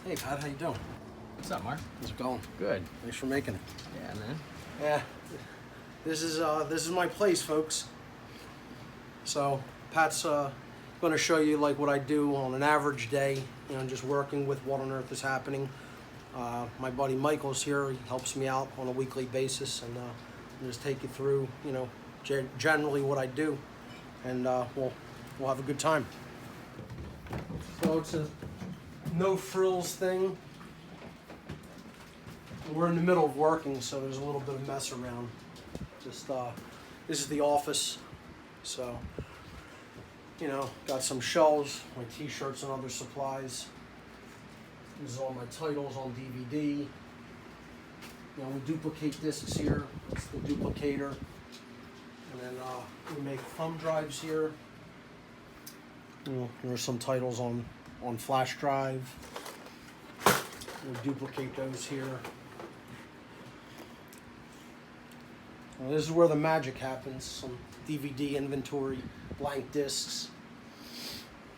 Hey Pat, how you doing? What's up, Mark? How's it going? Good. Thanks for making it. Yeah, man. Yeah, this is my place, folks. So Pat's going to show you like what I do on an average day. You know, just working with what on earth is happening. My buddy Michael's here. He helps me out on a weekly basis, and I'll just take you through, you know, generally what I do, and we'll have a good time. So it's a no frills thing. We're in the middle of working, so there's a little bit of mess around. Just this is the office, so you know, got some shelves, my T-shirts and other supplies. This is all my titles on DVD. You know, we duplicate discs here. That's the duplicator, and then we make thumb drives here. You know, there are some titles on flash drive. We duplicate those here. Well, this is where the magic happens. Some DVD inventory, blank discs.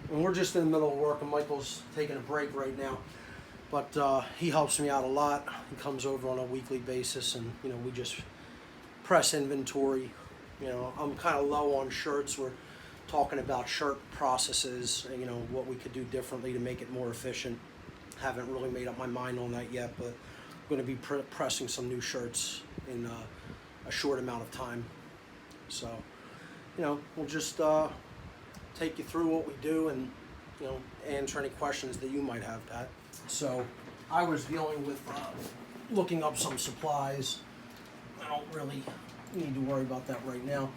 And we're just in the middle of work, and Michael's taking a break right now. But he helps me out a lot. He comes over on a weekly basis, and you know, we just press inventory. You know, I'm kind of low on shirts. We're talking about shirt processes, you know, what we could do differently to make it more efficient. Haven't really made up my mind on that yet, but I'm going to be pressing some new shirts in a short amount of time. So, you know, we'll just take you through what we do and, you know, answer any questions that you might have, Pat. So, I was dealing with looking up some supplies. I don't really need to worry about that right now.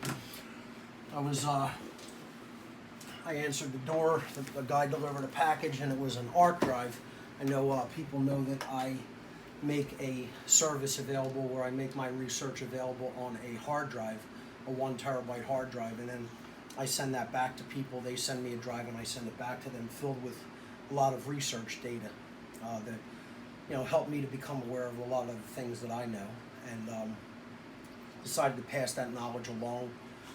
I answered the door, the guy delivered a package, and it was an ARC drive. I know people know that I make a service available where I make my research available on a hard drive, a 1 terabyte hard drive, and then I send that back to people. They send me a drive and I send it back to them filled with a lot of research data that, you know, helped me to become aware of a lot of the things that I know, and decided to pass that knowledge along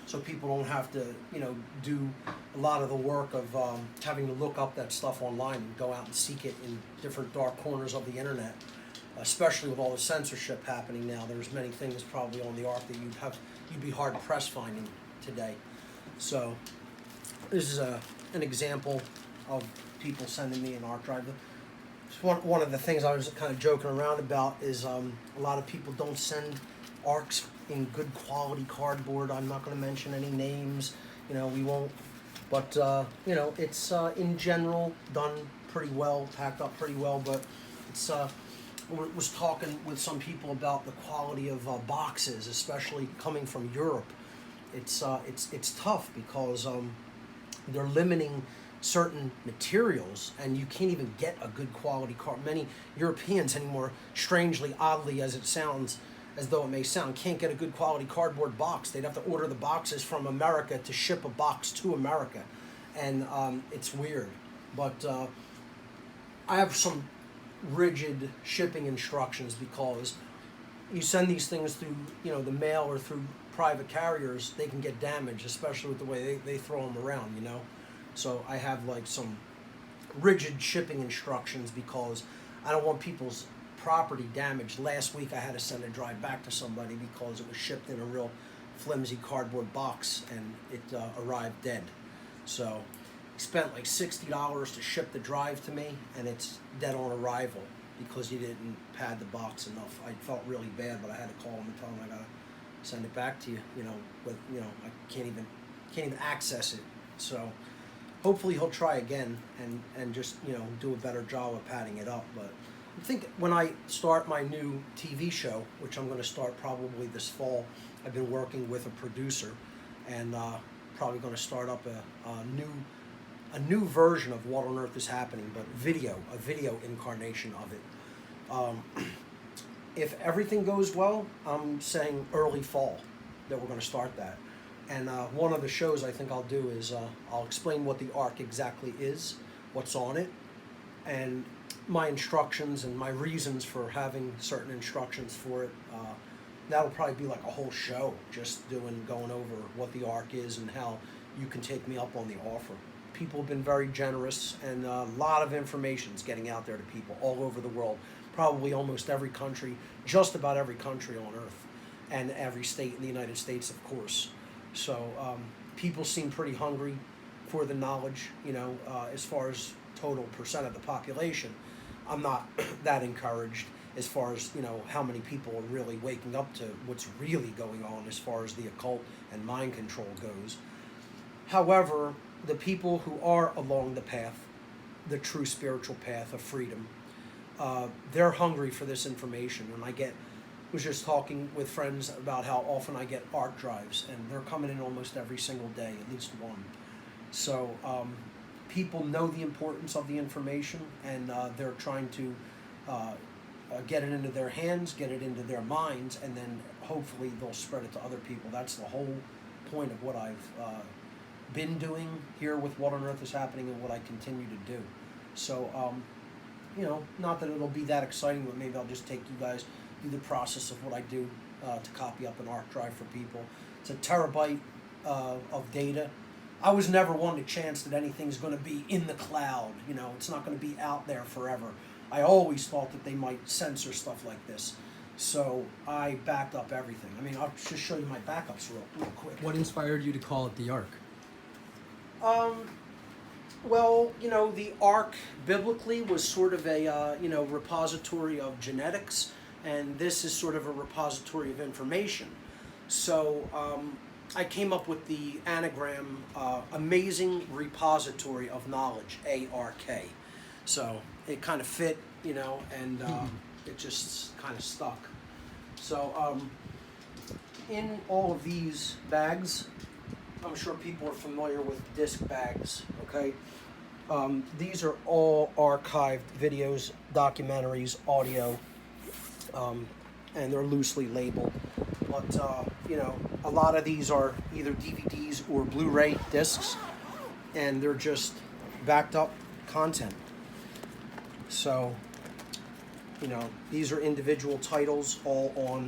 so people don't have to, you know, do a lot of the work of having to look up that stuff online and go out and seek it in different dark corners of the internet. Especially with all the censorship happening now, there's many things probably on the ARC that you'd be hard pressed finding today. So this is an example of people sending me an ARC drive. One of the things I was kind of joking around about is a lot of people don't send ARCs in good quality cardboard. I'm not going to mention any names. You know, we won't. But you know, it's in general done pretty well, packed up pretty well. But it's was talking with some people about the quality of boxes, especially coming from Europe. It's tough because they're limiting certain materials, and you can't even get a good quality card. Many Europeans anymore, strangely, oddly as it sounds, as though it may sound, can't get a good quality cardboard box. They'd have to order the boxes from America to ship a box to America, and it's weird. But I have some rigid shipping instructions because you send these things through, you know, the mail or through private carriers, they can get damaged, especially with the way they throw them around, you know. So I have like some rigid shipping instructions because I don't want people's property damaged. Last week I had to send a drive back to somebody because it was shipped in a real flimsy cardboard box and it arrived dead. So spent like $60 to ship the drive to me, and it's dead on arrival because you didn't pad the box enough. I felt really bad, but I had to call him and tell him I gotta send it back to you. You know, but you know, I can't even access it. So hopefully he'll try again and just, you know, do a better job of padding it up. But I think when I start my new TV show, which I'm going to start probably this fall, I've been working with a producer, and probably going to start up a new version of What on Earth is Happening, but a video incarnation of it. If everything goes well, I'm saying early fall that we're going to start that. And one of the shows I think I'll do is I'll explain what the ARC exactly is, what's on it, and my instructions and my reasons for having certain instructions for it. That'll probably be like a whole show, just going over what the ARC is and how you can take me up on the offer. people have been very generous, and a lot of information is getting out there to people all over the world. Probably almost every country, just about every country on earth, and every state in the United States, of course. So people seem pretty hungry for the knowledge, as far as total percent of the population. I'm not that encouraged as far as, how many people are really waking up to what's really going on as far as the occult and mind control goes. However, the people who are along the path, the true spiritual path of freedom, they're hungry for this information. And I was just talking with friends about how often I get ARC drives, and they're coming in almost every single day, at least one. So people know the importance of the information, and they're trying to get it into their hands, get it into their minds, and then hopefully they'll spread it to other people. That's the whole point of what I've been doing here with What on Earth is Happening and what I continue to do. So, not that it'll be that exciting, but maybe I'll just take you guys through the process of what I do to copy up an ARC drive for people. It's a terabyte of data. I was never one to chance that anything's going to be in the cloud. It's not going to be out there forever. I always thought that they might censor stuff like this. So I backed up everything. I mean, I'll just show you my backups real quick. What inspired you to call it the Ark? Well, the Ark biblically was sort of a, repository of genetics, and this is sort of a repository of information. So I came up with the anagram, Amazing Repository of Knowledge, ARK. So it kind of fit, and it just kind of stuck. So in all of these bags, I'm sure people are familiar with disc bags, okay? These are all archived videos, documentaries, audio, and they're loosely labeled. But, a lot of these are either DVDs or Blu-ray discs, and they're just backed up content. So, these are individual titles, all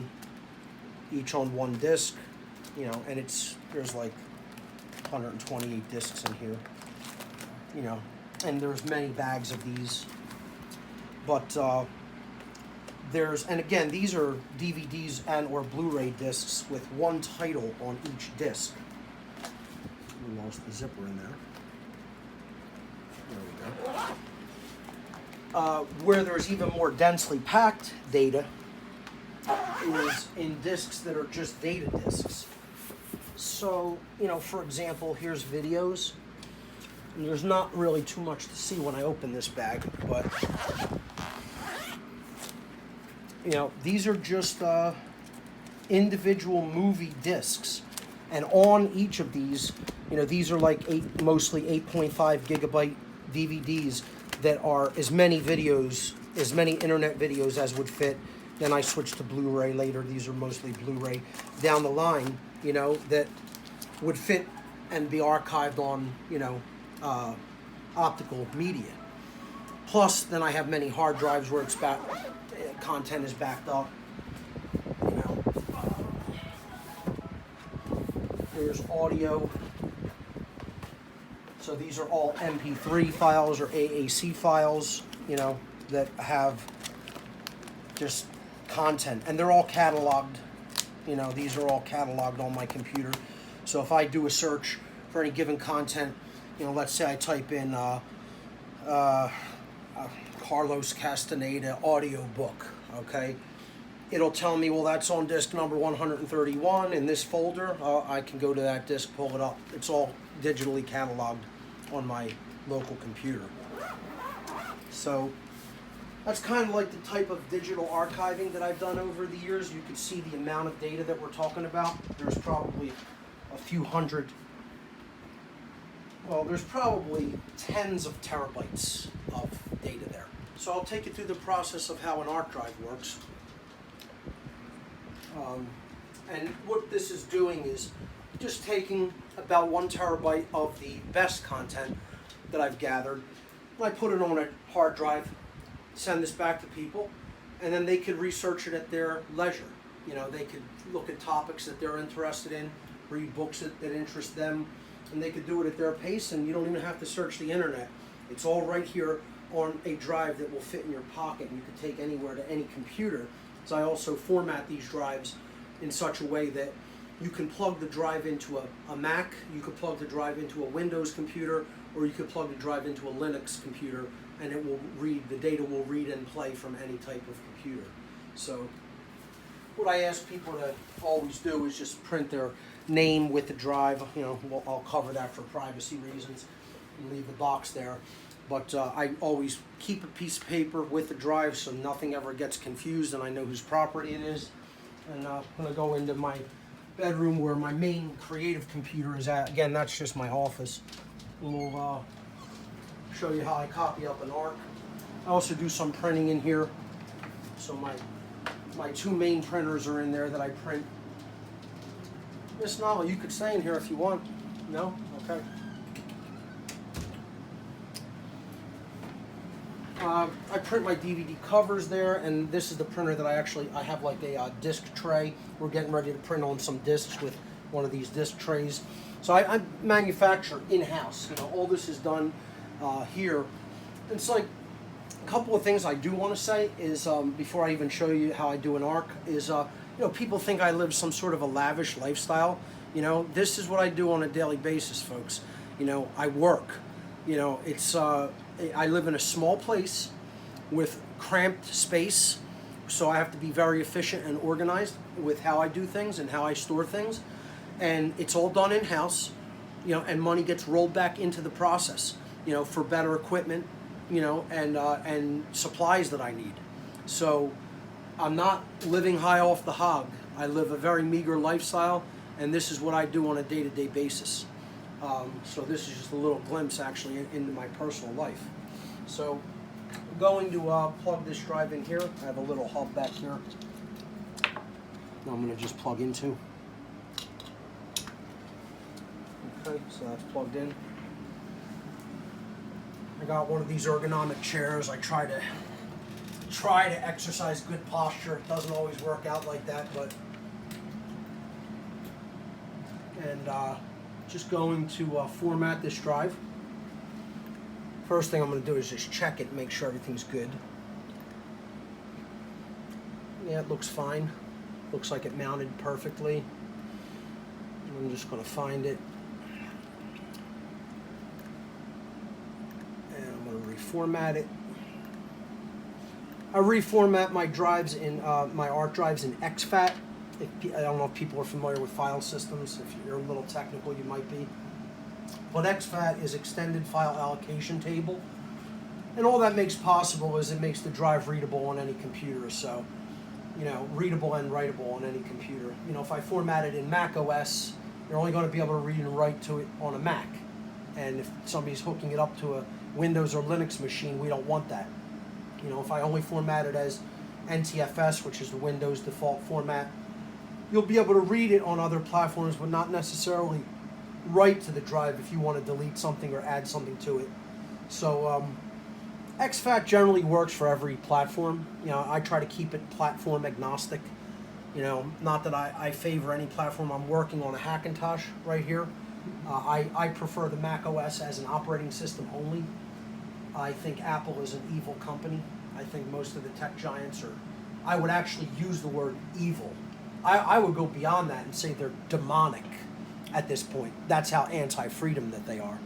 each on one disc, and there's like 128 discs in here, and there's many bags of these, but and again, these are DVDs and or Blu-ray discs with one title on each disc. We lost the zipper in there. There we go. Where there's even more densely packed data is in discs that are just data discs. So, for example, here's videos. And there's not really too much to see when I open this bag, but, these are just individual movie discs. And on each of these, these are like mostly 8.5 gigabyte DVDs that are as many internet videos as would fit. Then I switched to Blu-ray later. These are mostly Blu-ray down the line, that would fit and be archived on, optical media. Plus, then I have many hard drives where content is backed up. There's audio. So these are all MP3 files or AAC files, that have just content, and they're all cataloged. These are all cataloged on my computer. So if I do a search for any given content, let's say I type in Carlos Castaneda audio book, okay? It'll tell me, well, that's on disc number 131 in this folder. I can go to that disc, pull it up. It's all digitally cataloged on my local computer. So that's kind of like the type of digital archiving that I've done over the years. You can see the amount of data that we're talking about. There's probably a few hundred, there's probably tens of terabytes of data there. So I'll take you through the process of how an ARC drive works. And what this is doing is just taking about 1 terabyte of the best content that I've gathered, and I put it on a hard drive, send this back to people, and then they could research it at their leisure. They could look at topics that they're interested in, read books that interest them, and they could do it at their pace, and you don't even have to search the internet. It's all right here on a drive that will fit in your pocket, and you could take anywhere to any computer. So I also format these drives in such a way that you can plug the drive into a Mac, you could plug the drive into a Windows computer, or you could plug the drive into a Linux computer, and it will read, the data will read and play from any type of computer. So what I ask people to always do is just print their name with the drive. You know, I'll cover that for privacy reasons and leave the box there. But I always keep a piece of paper with the drive so nothing ever gets confused and I know whose property it is. And I'm going to go into my bedroom where my main creative computer is at. Again, that's just my office. And we'll show you how I copy up an ARC. I also do some printing in here. So my two main printers are in there that I print. Miss Nala, you could stay in here if you want. No? Okay. I print my DVD covers there, and this is the printer that I have like a disc tray. We're getting ready to print on some discs with one of these disc trays. So I manufacture in-house. You know, all this is done here. It's like a couple of things I do want to say is before I even show you how I do an ARC is you know, people think I live some sort of a lavish lifestyle. You know, this is what I do on a daily basis, folks. You know, I work. You know, it's I live in a small place with cramped space, so I have to be very efficient and organized with how I do things and how I store things. And it's all done in-house, you know, and money gets rolled back into the process, you know, for better equipment, you know, and supplies that I need. So I'm not living high off the hog. I live a very meager lifestyle, and this is what I do on a day-to-day basis. So this is just a little glimpse actually into my personal life. So I'm going to plug this drive in here. I have a little hub back here that I'm going to just plug into. Okay, so that's plugged in. I got one of these ergonomic chairs. I try to exercise good posture. It doesn't always work out like that, but just going to format this drive. First thing I'm going to do is just check it and make sure everything's good. Yeah, it looks fine. Looks like it mounted perfectly. I'm just going to find it. And I'm going to reformat it. I reformat my drives in my ARC drives in exFAT. I don't know if people are familiar with file systems. If you're a little technical, you might be. But exFAT is Extended File Allocation Table. And all that makes possible is it makes the drive readable on any computer. So, you know, readable and writable on any computer. You know, if I format it in Mac OS, you're only going to be able to read and write to it on a Mac. And if somebody's hooking it up to a Windows or Linux machine, we don't want that. You know, if I only format it as NTFS, which is the Windows default format, you'll be able to read it on other platforms, but not necessarily write to the drive if you want to delete something or add something to it. So exFAT generally works for every platform. You know, I try to keep it platform agnostic. You know, not that I favor any platform. I'm working on a Hackintosh right here. I prefer the Mac OS as an operating system only. I think Apple is an evil company. I think most of the tech giants are, I would actually use the word evil. I would go beyond that and say they're demonic at this point. That's how anti-freedom that they are.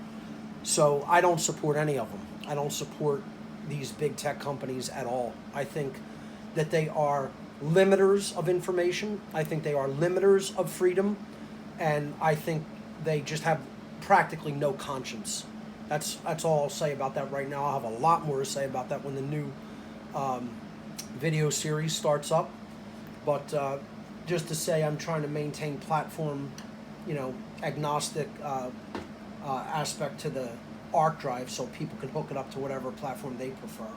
So I don't support any of them. I don't support these big tech companies at all. I think that they are limiters of information. I think they are limiters of freedom. And I think they just have practically no conscience. That's all I'll say about that right now. I'll have a lot more to say about that when the new video series starts up. But just to say, I'm trying to maintain platform, you know, agnostic aspect to the ARC drive so people can hook it up to whatever platform they prefer.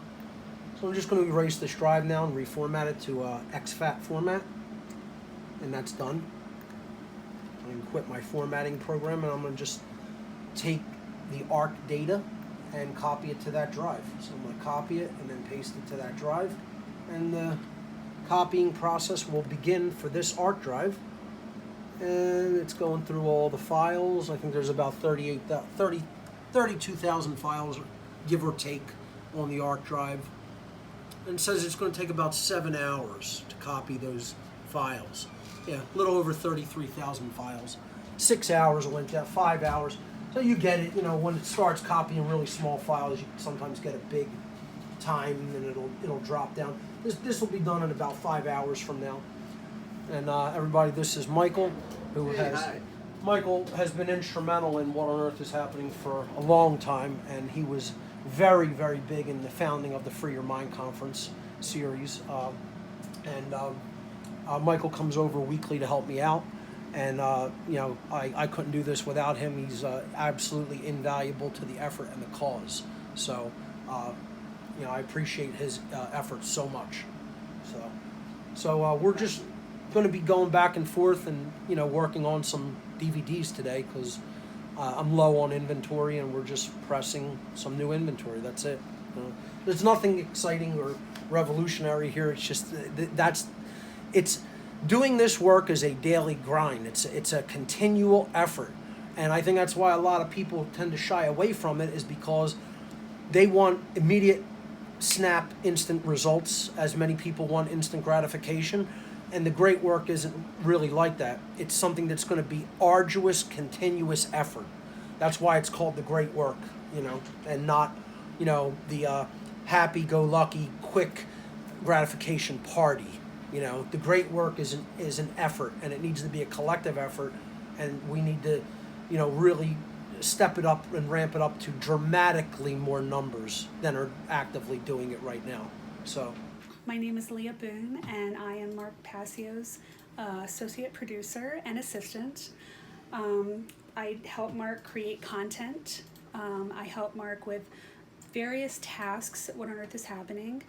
So I'm just going to erase this drive now and reformat it to exFAT format. And that's done. I'm going to quit my formatting program and I'm going to just take the ARC data and copy it to that drive. So I'm going to copy it and then paste it to that drive. And the copying process will begin for this ARC drive. and it's going through all the files. I think there's about 32,000 files, give or take, on the ARC drive. And it says it's going to take about 7 hours to copy those files. Yeah, a little over 33,000 files. 6 hours went down, 5 hours. So you get it, when it starts copying really small files, you sometimes get a big time and then it'll drop down. This will be done in about 5 hours from now. And everybody, this is Michael, Michael has been instrumental in What on Earth is Happening for a long time, and he was very, very big in the founding of the Free Your Mind Conference series. Michael comes over weekly to help me out, and I couldn't do this without him. He's absolutely invaluable to the effort and the cause. So, I appreciate his efforts so much. So we're just going to be going back and forth and working on some DVDs today because I'm low on inventory and we're just pressing some new inventory. That's it. There's nothing exciting or revolutionary here. It's just it's doing this work is a daily grind. It's a continual effort, and I think that's why a lot of people tend to shy away from it, is because they want immediate snap instant results, as many people want instant gratification. And the great work isn't really like that. It's something that's going to be arduous, continuous effort. That's why it's called the great work, and not, the happy-go-lucky, quick gratification party. The great work is an effort, and it needs to be a collective effort, and we need to, really step it up and ramp it up to dramatically more numbers than are actively doing it right now. So. My name is Leah Boone, and I am Mark Passio's associate producer and assistant. I help Mark create content. I help Mark with various tasks at What on Earth is Happening.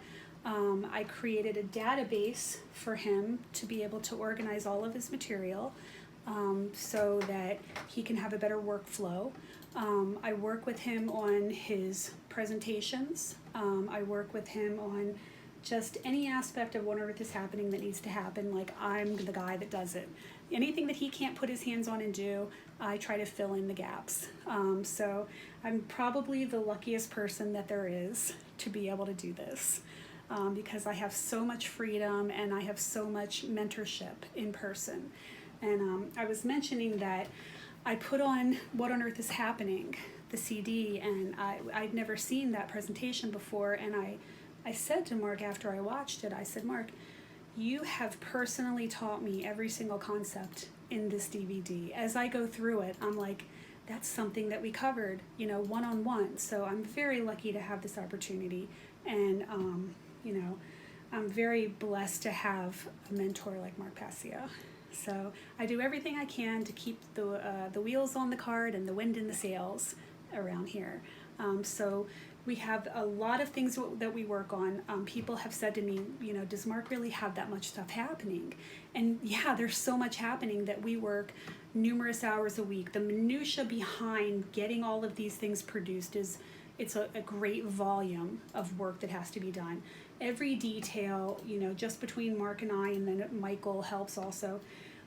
I created a database for him to be able to organize all of his material so that he can have a better workflow. I work with him on his presentations. I work with him on just any aspect of What on Earth is Happening that needs to happen. Like, I'm the guy that does it. Anything that he can't put his hands on and do, I try to fill in the gaps. So I'm probably the luckiest person that there is to be able to do this, because I have so much freedom and I have so much mentorship in person. And I was mentioning that I put on What on Earth is Happening, the CD, and I'd never seen that presentation before, and I said to Mark after I watched it, I said, Mark, you have personally taught me every single concept in this DVD. As I go through it, I'm like, that's something that we covered, one-on-one. So I'm very lucky to have this opportunity. And, I'm very blessed to have a mentor like Mark Passio. So I do everything I can to keep the wheels on the cart and the wind in the sails around here. So we have a lot of things that we work on. People have said to me, does Mark really have that much stuff happening? And yeah, there's so much happening that we work numerous hours a week. The minutia behind getting all of these things produced it's a great volume of work that has to be done. Every detail, just between Mark and I, and then Michael helps also.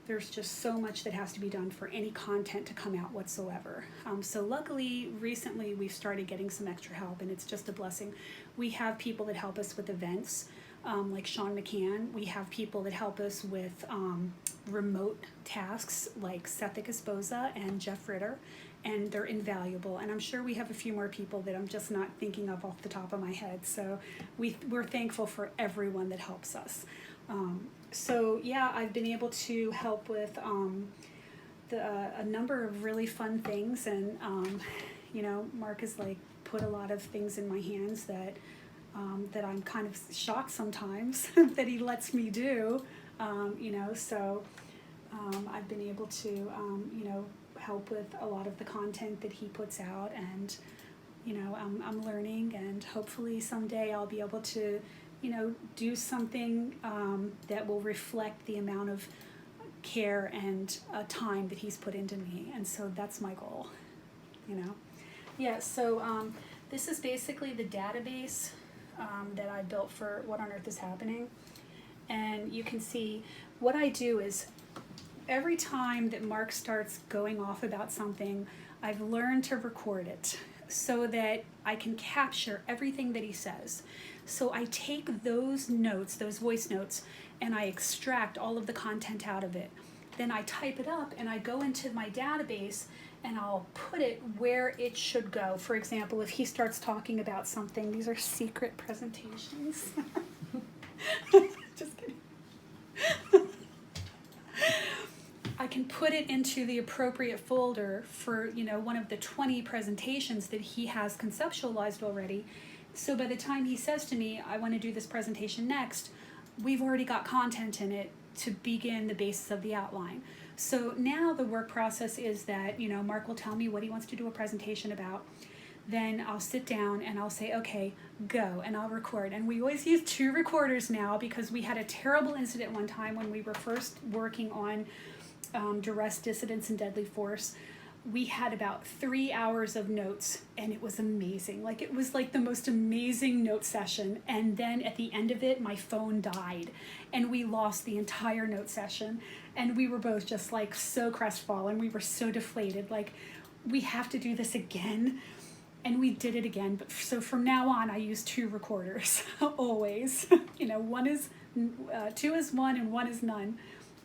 There's just so much that has to be done for any content to come out whatsoever. So luckily, recently, we've started getting some extra help, and it's just a blessing. We have people that help us with events, like Sean McCann. We have people that help us with remote tasks, like Seth Esposa and Jeff Ritter, and they're invaluable. And I'm sure we have a few more people that I'm just not thinking of off the top of my head. So we're thankful for everyone that helps us. So yeah, I've been able to help with a number of really fun things, and Mark has put a lot of things in my hands that I'm kind of shocked sometimes that he lets me do. So I've been able to help with a lot of the content that he puts out, and I'm learning, and hopefully someday I'll be able to do something that will reflect the amount of care and time that he's put into me. And so that's my goal, Yeah, so this is basically the database that I built for What on Earth is Happening. And you can see what I do is every time that Mark starts going off about something, I've learned to record it so that I can capture everything that he says. So I take those notes, those voice notes, and I extract all of the content out of it. Then I type it up and I go into my database and I'll put it where it should go. For example, if he starts talking about something, these are secret presentations. Just kidding. I can put it into the appropriate folder for, one of the 20 presentations that he has conceptualized already. So by the time he says to me, I want to do this presentation next, we've already got content in it to begin the basis of the outline. So now the work process is that, Mark will tell me what he wants to do a presentation about. Then I'll sit down and I'll say, okay, go, and I'll record. And we always use 2 recorders now because we had a terrible incident one time when we were first working on duress, dissidence, and deadly force. We had about 3 hours of notes, and it was amazing. It was like the most amazing note session. And then at the end of it, my phone died, and we lost the entire note session. And we were both just so crestfallen. We were so deflated. We have to do this again. And we did it again. But so from now on, I use 2 recorders always. 2 is 1 and 1 is none,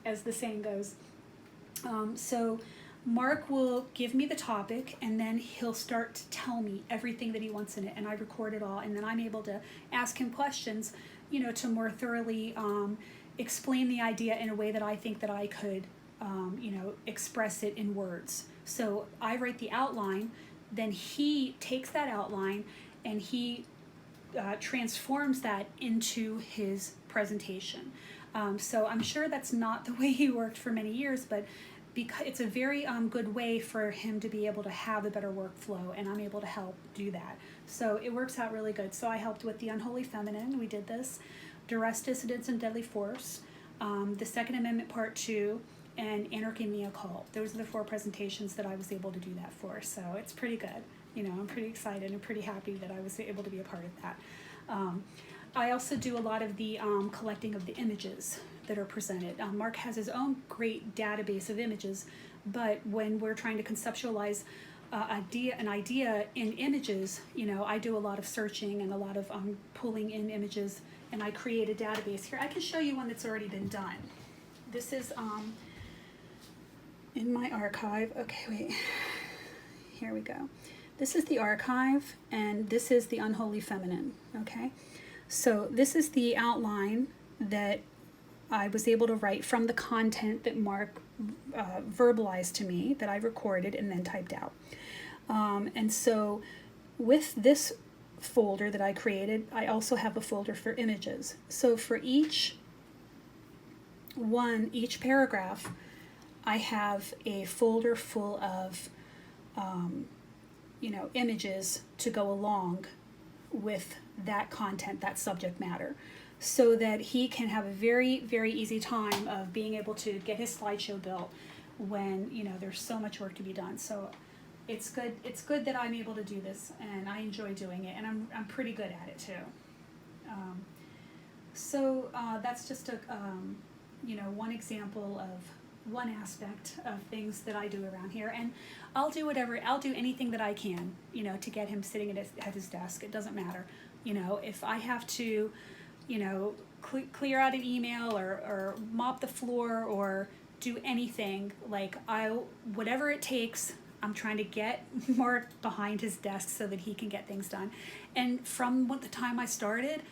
as the saying goes. So Mark will give me the topic, and then he'll start to tell me everything that he wants in it, and I record it all, and then I'm able to ask him questions, to more thoroughly explain the idea in a way that I think that I could, express it in words. So I write the outline, then he takes that outline, and he transforms that into his presentation. So I'm sure that's not the way he worked for many years, but because it's a very good way for him to be able to have a better workflow, and I'm able to help do that. So it works out really good. So I helped with the Unholy Feminine. We did this. Duress, Dissidence, and Deadly Force. The Second Amendment Part 2, and Anarchy and the Occult. Those are the 4 presentations that I was able to do that for. So it's pretty good. I'm pretty excited and pretty happy that I was able to be a part of that. I also do a lot of the collecting of the images that are presented. Mark has his own great database of images, but when we're trying to conceptualize an idea in images, I do a lot of searching and a lot of pulling in images, and I create a database. Here, I can show you one that's already been done. This is in my archive. Okay, wait. Here we go. This is the archive, and this is the Unholy Feminine, okay? So this is the outline that I was able to write from the content that Mark verbalized to me, that I recorded and then typed out. And so with this folder that I created, I also have a folder for images. So for each paragraph, I have a folder full of images to go along with that content, that subject matter, so that he can have a very, very easy time of being able to get his slideshow built when, there's so much work to be done. So it's good that I'm able to do this, and I enjoy doing it, and I'm pretty good at it too. So that's just a, one example of one aspect of things that I do around here, and I'll do anything that I can, to get him sitting at his desk. It doesn't matter. If I have to, clear out an email or mop the floor or do anything, whatever it takes, I'm trying to get Mark behind his desk so that he can get things done. And from the time I started,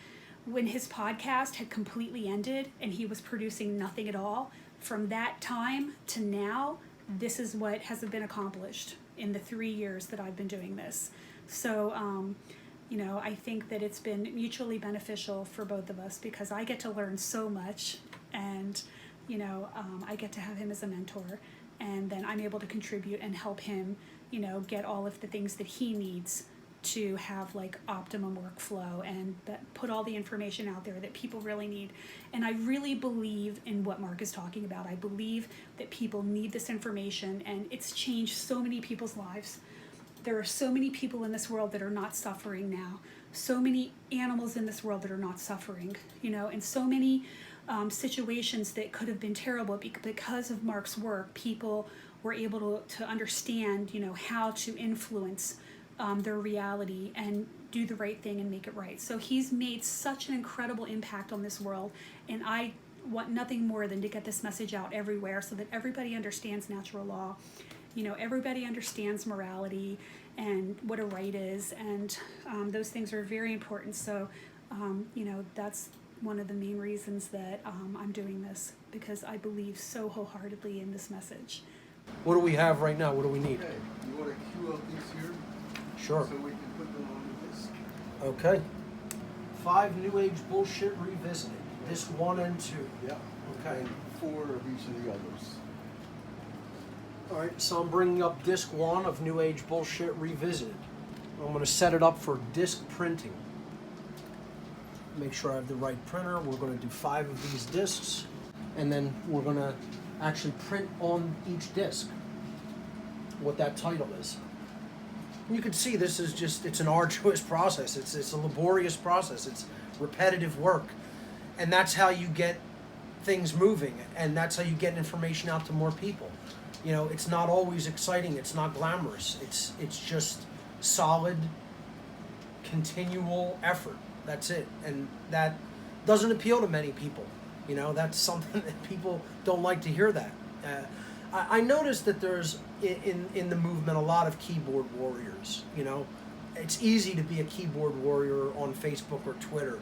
when his podcast had completely ended and he was producing nothing at all, from that time to now, this is what has been accomplished in the 3 years that I've been doing this. So, I think that it's been mutually beneficial for both of us, because I get to learn so much, and, I get to have him as a mentor, and then I'm able to contribute and help him, get all of the things that he needs to have optimum workflow, and put all the information out there that people really need. And I really believe in what Mark is talking about. I believe that people need this information, and it's changed so many people's lives. There are so many people in this world that are not suffering now. So many animals in this world that are not suffering, and so many situations that could have been terrible because of Mark's work. People were able to understand, how to influence their reality and do the right thing and make it right. So he's made such an incredible impact on this world, and I want nothing more than to get this message out everywhere so that everybody understands natural law. Everybody understands morality and what a right is, and those things are very important. So, that's one of the main reasons that I'm doing this, because I believe so wholeheartedly in this message. What do we have right now? What do we need? Okay, you want to queue up these here? Sure. So we can put them on the disc. Okay. 5 New Age Bullshit Revisited. Disc 1 and 2. Yep. Okay. And 4 of each of the others. All right, so I'm bringing up disc 1 of New Age Bullshit Revisited. I'm going to set it up for disc printing. Make sure I have the right printer. We're going to do 5 of these discs, and then we're going to actually print on each disc what that title is. You can see this is it's an arduous process. It's a laborious process. It's repetitive work. And that's how you get things moving, and that's how you get information out to more people. It's not always exciting. It's not glamorous. It's just solid, continual effort. That's it. And that doesn't appeal to many people. That's something that people don't like to hear that. I noticed that there's, in the movement, a lot of keyboard warriors. It's easy to be a keyboard warrior on Facebook or Twitter,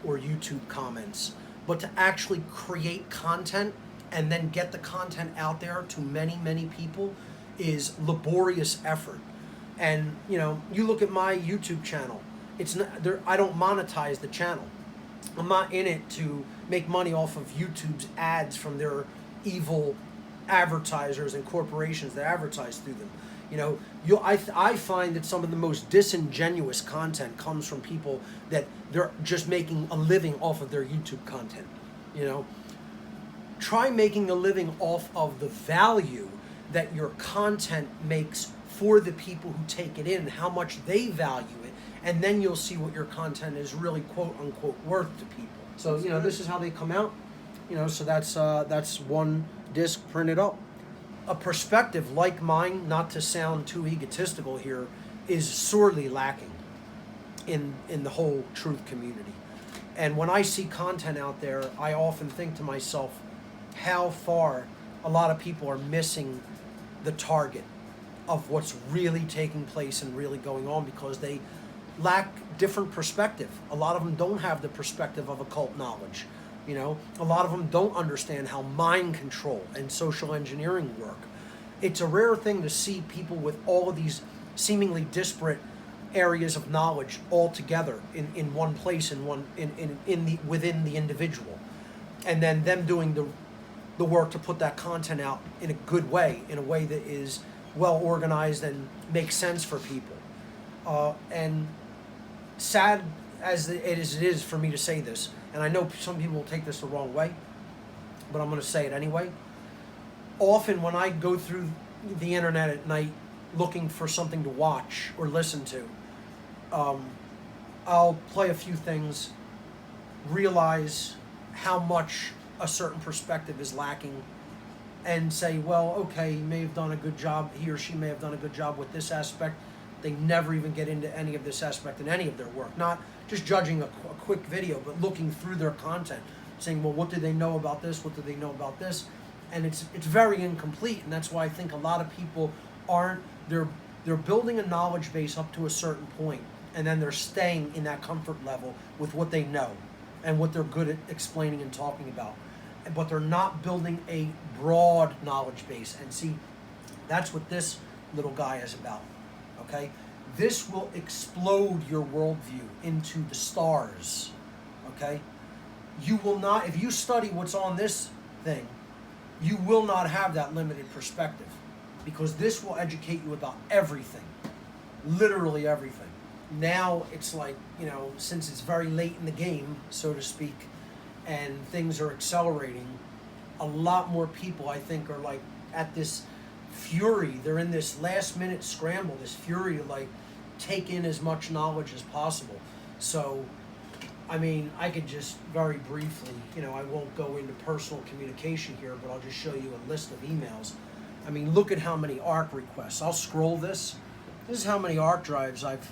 or YouTube comments. But to actually create content and then get the content out there to many, many people is laborious effort. And, you look at my YouTube channel. It's not there. I don't monetize the channel. I'm not in it to make money off of YouTube's ads from their evil advertisers and corporations that advertise through them. I find that some of the most disingenuous content comes from people that they're just making a living off of their YouTube content. Try making a living off of the value that your content makes for the people who take it in, how much they value it, and then you'll see what your content is really quote unquote worth to people. So this is how they come out. So that's one disc printed up. A perspective like mine, not to sound too egotistical here, is sorely lacking in the whole truth community. And when I see content out there, I often think to myself how far a lot of people are missing the target of what's really taking place and really going on, because they lack different perspective. A lot of them don't have the perspective of occult knowledge. A lot of them don't understand how mind control and social engineering work. It's a rare thing to see people with all of these seemingly disparate areas of knowledge all together in one place, within the individual, and then them doing the work to put that content out in a good way, in a way that is well organized and makes sense for people. And sad as it is for me to say this, and I know some people will take this the wrong way, but I'm going to say it anyway. Often when I go through the internet at night looking for something to watch or listen to, I'll play a few things, realize how much a certain perspective is lacking, and say, well, okay, he may have done a good job, he or she may have done a good job with this aspect. They never even get into any of this aspect in any of their work. Not just judging a quick video, but looking through their content, saying, well, what do they know about this? What do they know about this? And it's very incomplete, and that's why I think a lot of people aren't. They're building a knowledge base up to a certain point, and then they're staying in that comfort level with what they know and what they're good at explaining and talking about. But they're not building a broad knowledge base. And see, that's what this little guy is about. Okay? This will explode your worldview into the stars. Okay? You will not, if you study what's on this thing, you will not have that limited perspective, because this will educate you about everything. Literally everything. Now it's like, since it's very late in the game, so to speak, and things are accelerating, a lot more people, I think, are like at this fury. They're in this last minute scramble, this fury to like take in as much knowledge as possible. So I mean, I could just very briefly, I won't go into personal communication here, but I'll just show you a list of emails. I mean, look at how many ARC requests. I'll scroll this. This is how many ARC drives I've,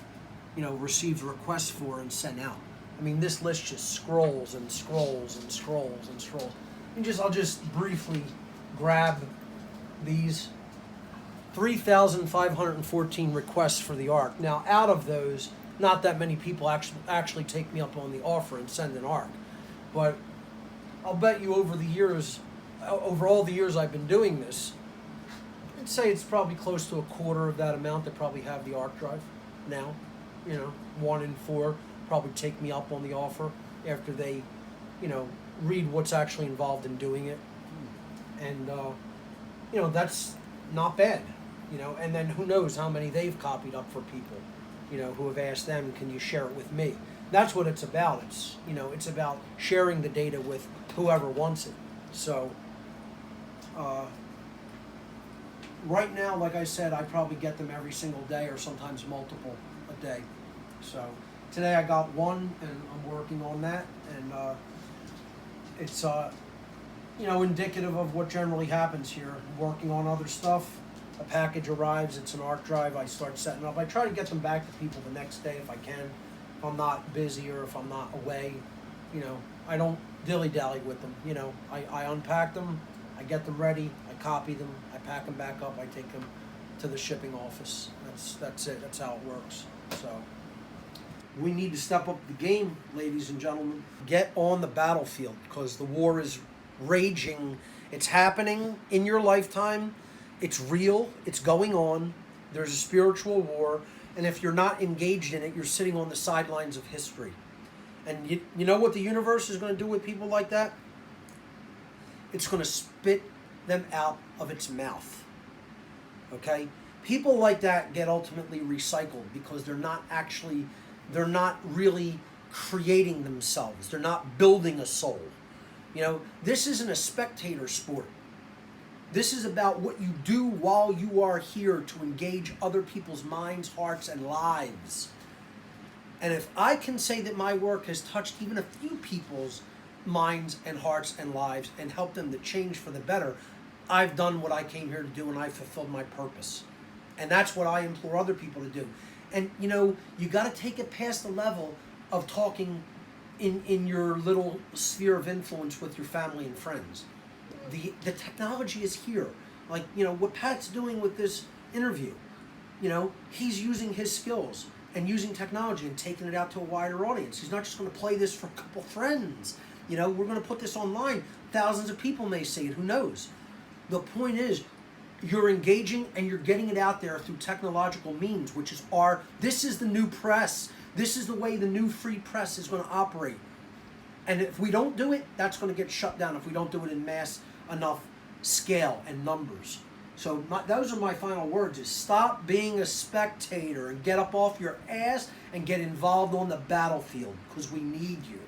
received requests for and sent out. I mean, this list just scrolls and scrolls and scrolls and scrolls. I'll just briefly grab these 3,514 requests for the ARC. Now, out of those, not that many people actually take me up on the offer and send an ARC, but I'll bet you over all the years I've been doing this, I'd say it's probably close to a quarter of that amount that probably have the ARC drive now. 1 in 4 probably take me up on the offer after they, read what's actually involved in doing it. And, that's not bad, and then who knows how many they've copied up for people, who have asked them, can you share it with me? That's what it's about. It's about sharing the data with whoever wants it. So, right now, like I said, I probably get them every single day or sometimes multiple a day. So today I got one and I'm working on that, and it's indicative of what generally happens here. I'm working on other stuff. A package arrives, it's an ARC drive, I start setting up. I try to get them back to people the next day if I can. If I'm not busy or if I'm not away, I don't dilly-dally with them. I unpack them, I get them ready, I copy them, I pack them back up, I take them to the shipping office. That's it, that's how it works. So we need to step up the game, ladies and gentlemen. Get on the battlefield, because the war is raging. It's happening in your lifetime. It's real. It's going on. There's a spiritual war. And if you're not engaged in it, you're sitting on the sidelines of history. And you know what the universe is going to do with people like that? It's going to spit them out of its mouth. Okay? People like that get ultimately recycled because they're not really creating themselves. They're not building a soul. This isn't a spectator sport. This is about what you do while you are here to engage other people's minds, hearts, and lives. And if I can say that my work has touched even a few people's minds and hearts and lives and helped them to change for the better, I've done what I came here to do, and I've fulfilled my purpose. And that's what I implore other people to do. And you got to take it past the level of talking in your little sphere of influence with your family and friends. The technology is here. Like, what Pat's doing with this interview, he's using his skills and using technology and taking it out to a wider audience. He's not just going to play this for a couple friends. We're going to put this online. Thousands of people may see it. Who knows? The point is, you're engaging and you're getting it out there through technological means, which is this is the new press. This is the way the new free press is going to operate. And if we don't do it, that's going to get shut down if we don't do it in mass enough scale and numbers. So those are my final words, is stop being a spectator and get up off your ass and get involved on the battlefield, because we need you.